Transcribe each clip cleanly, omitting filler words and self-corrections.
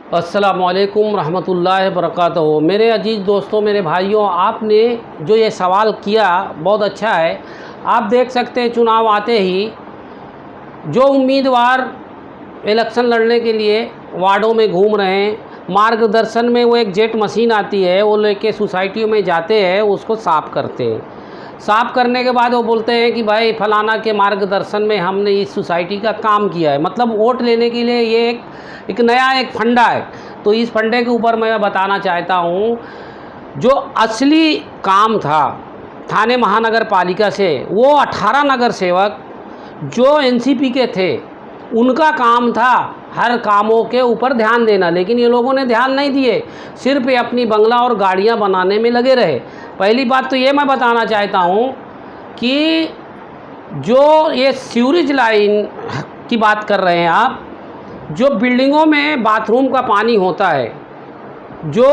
अस्सलामुअलैकुम रहमतुल्लाहि वबरकातुहू। मेरे अजीज़ दोस्तों, मेरे भाइयों, आपने जो ये सवाल किया बहुत अच्छा है। आप देख सकते हैं चुनाव आते ही जो उम्मीदवार इलेक्शन लड़ने के लिए वार्डों में घूम रहे हैं, मार्गदर्शन में वो एक जेट मशीन आती है, वो लेके सोसाइटियों में जाते हैं, उसको साफ़ करते हैं। साफ़ करने के बाद वो बोलते हैं कि भाई फलाना के मार्गदर्शन में हमने इस सोसाइटी का काम किया है। मतलब वोट लेने के लिए ये एक नया फंडा है। तो इस फंडे के ऊपर मैं बताना चाहता हूँ, जो असली काम था थाने महानगर पालिका से, वो 18 नगर सेवक जो एनसीपी के थे, उनका काम था हर कामों के ऊपर ध्यान देना। लेकिन ये लोगों ने ध्यान नहीं दिए, सिर्फ ये अपनी बंगला और गाड़ियां बनाने में लगे रहे। पहली बात तो ये मैं बताना चाहता हूँ कि जो ये सीवरेज लाइन की बात कर रहे हैं आप, जो बिल्डिंगों में बाथरूम का पानी होता है, जो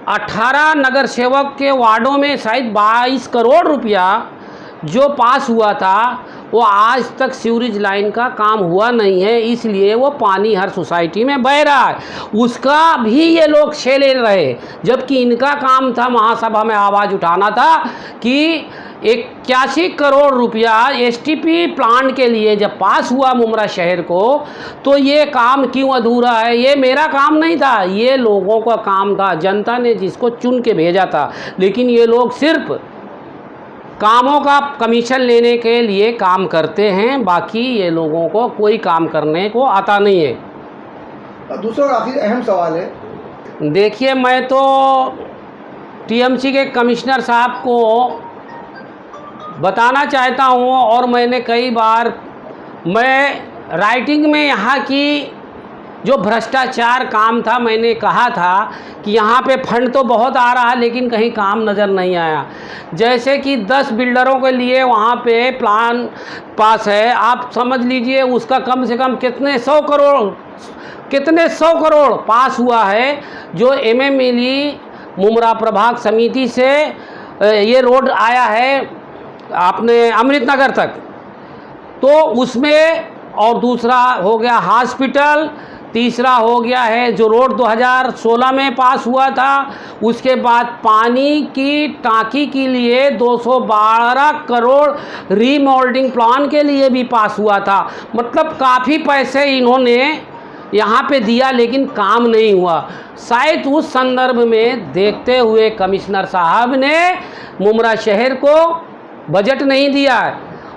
18 नगर सेवक के वार्डों में शायद 22 करोड़ रुपया जो पास हुआ था, वो आज तक सीवरेज लाइन का काम हुआ नहीं है। इसलिए वो पानी हर सोसाइटी में बह रहा है, उसका भी ये लोग छे ले रहे। जबकि इनका काम था महासभा में आवाज़ उठाना था कि 81 करोड़ रुपया एसटीपी प्लांट के लिए जब पास हुआ मुमरा शहर को, तो ये काम क्यों अधूरा है। ये मेरा काम नहीं था, ये लोगों का काम था, जनता ने जिसको चुन के भेजा था। लेकिन ये लोग सिर्फ कामों का कमीशन लेने के लिए काम करते हैं, बाकी ये लोगों को कोई काम करने को आता नहीं है। दूसरा काफ़ी अहम सवाल है, देखिए, मैं तो टीएमसी के कमिश्नर साहब को बताना चाहता हूँ, और मैंने कई बार राइटिंग में यहाँ की जो भ्रष्टाचार काम था, मैंने कहा था कि यहाँ पे फंड तो बहुत आ रहा है लेकिन कहीं काम नज़र नहीं आया। जैसे कि 10 बिल्डरों के लिए वहाँ पे प्लान पास है, आप समझ लीजिए उसका कम से कम कितने सौ करोड़ पास हुआ है। जो एमएमएलई मुमरा प्रभाग समिति से ये रोड आया है अपने अमृतनगर तक, तो उसमें, और दूसरा हो गया हॉस्पिटल, तीसरा हो गया है जो रोड 2016 में पास हुआ था। उसके बाद पानी की टांकी के लिए 212 करोड़ रीमॉडलिंग प्लान के लिए भी पास हुआ था। मतलब काफ़ी पैसे इन्होंने यहाँ पे दिया, लेकिन काम नहीं हुआ। शायद उस संदर्भ में देखते हुए कमिश्नर साहब ने मुमरा शहर को बजट नहीं दिया है,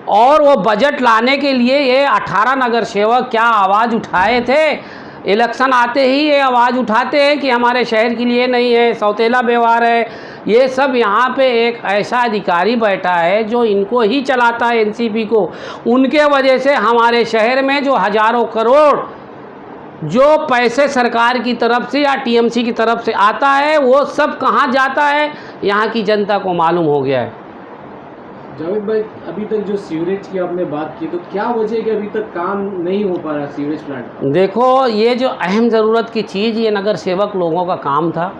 और वो बजट लाने के लिए ये 18 नगर सेवक क्या आवाज़ उठाए थे। इलेक्शन आते ही ये आवाज़ उठाते हैं कि हमारे शहर के लिए नहीं है, सौतेला व्यवहार है। ये सब यहाँ पे एक ऐसा अधिकारी बैठा है जो इनको ही चलाता है, एनसीपी को। उनके वजह से हमारे शहर में जो हज़ारों करोड़ जो पैसे सरकार की तरफ से या टीएमसी की तरफ से आता है, वो सब कहाँ जाता है, यहाँ की जनता को मालूम हो गया है। जावेद भाई, अभी तक जो सीवरेज की आपने बात की, तो क्या वजह है कि अभी तक काम नहीं हो पा रहा सीवरेज प्लांट? देखो, ये जो अहम ज़रूरत की चीज़, ये नगर सेवक लोगों का काम था,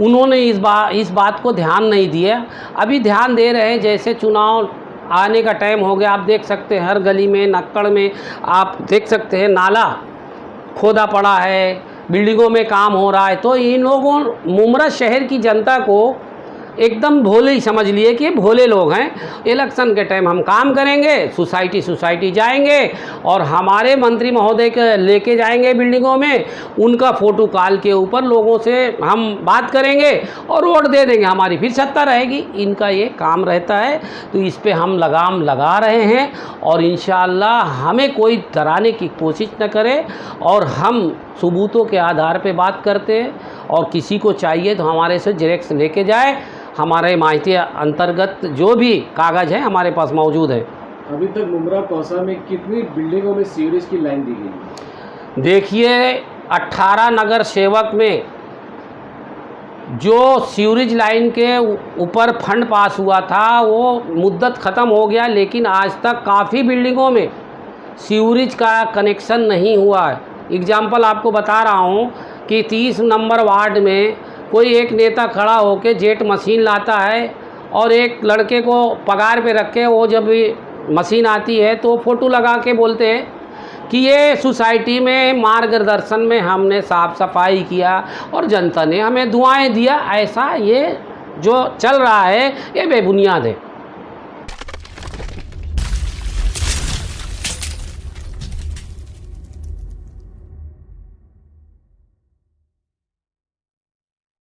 उन्होंने इस बात को ध्यान नहीं दिया। अभी ध्यान दे रहे हैं, जैसे चुनाव आने का टाइम हो गया। आप देख सकते हैं हर गली में, नक्कड़ में आप देख सकते हैं नाला खोदा पड़ा है, बिल्डिंगों में काम हो रहा है। तो इन लोगों, मुमरा शहर की जनता को एकदम भोले ही समझ लिए कि भोले लोग हैं। इलेक्शन के टाइम हम काम करेंगे, सोसाइटी जाएंगे और हमारे मंत्री महोदय के लेके जाएंगे बिल्डिंगों में, उनका फ़ोटो कॉल के ऊपर लोगों से हम बात करेंगे और वोट दे देंगे, हमारी फिर सत्ता रहेगी। इनका ये काम रहता है। तो इस पे हम लगाम लगा रहे हैं, और इंशाअल्लाह हमें कोई डराने की कोशिश न करे, और हम सबूतों के आधार पे बात करते हैं। और किसी को चाहिए तो हमारे से जेरेक्स लेके जाए, हमारे माहिती अंतर्गत जो भी कागज़ है हमारे पास मौजूद है। अभी तक मुमरा कौसा में कितनी बिल्डिंगों में सीवरेज की लाइन दी गई? देखिए, 18 नगर सेवक में जो सीवरेज लाइन के ऊपर फंड पास हुआ था, वो मुद्दत ख़त्म हो गया, लेकिन आज तक काफ़ी बिल्डिंगों में सीवरेज का कनेक्शन नहीं हुआ है। एग्जाम्पल आपको बता रहा हूँ कि 30 नंबर वार्ड में कोई एक नेता खड़ा होकर जेट मशीन लाता है, और एक लड़के को पगार पे रख के, वो जब भी मशीन आती है तो फ़ोटो लगा के बोलते हैं कि ये सोसाइटी में मार्गदर्शन में हमने साफ सफाई किया और जनता ने हमें दुआएं दिया, ऐसा ये जो चल रहा है ये बेबुनियाद है।